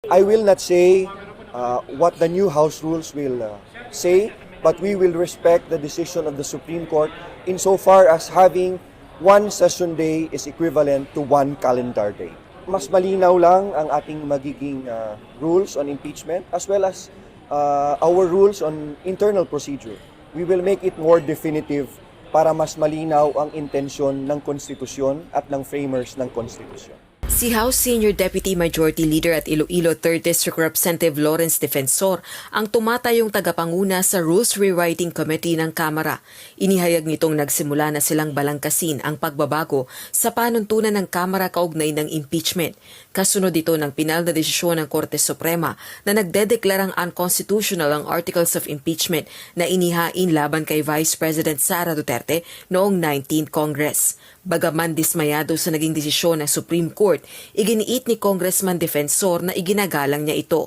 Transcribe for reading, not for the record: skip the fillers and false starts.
I will not say what the new House rules will say, but we will respect the decision of the Supreme Court insofar as having one session day is equivalent to one calendar day. Mas malinaw lang ang ating magiging rules on impeachment as well as our rules on internal procedure. We will make it more definitive para mas malinaw ang intensyon ng konstitusyon at ng framers ng konstitusyon. Si House Senior Deputy Majority Leader at Iloilo 3rd District Representative Lawrence Defensor ang tumatayong tagapanguna sa Rules Rewriting Committee ng Kamara. Inihayag nitong nagsimula na silang balangkasin ang pagbabago sa panuntunan ng Kamara kaugnay ng impeachment. Kasunod ito ng pinal na desisyon ng Korte Suprema na nagdedeklarang unconstitutional ang Articles of Impeachment na inihain laban kay Vice President Sara Duterte noong 19th Congress. Bagaman dismayado sa naging desisyon ng Supreme Court, iginiit ni Congressman Defensor na iginagalang niya ito.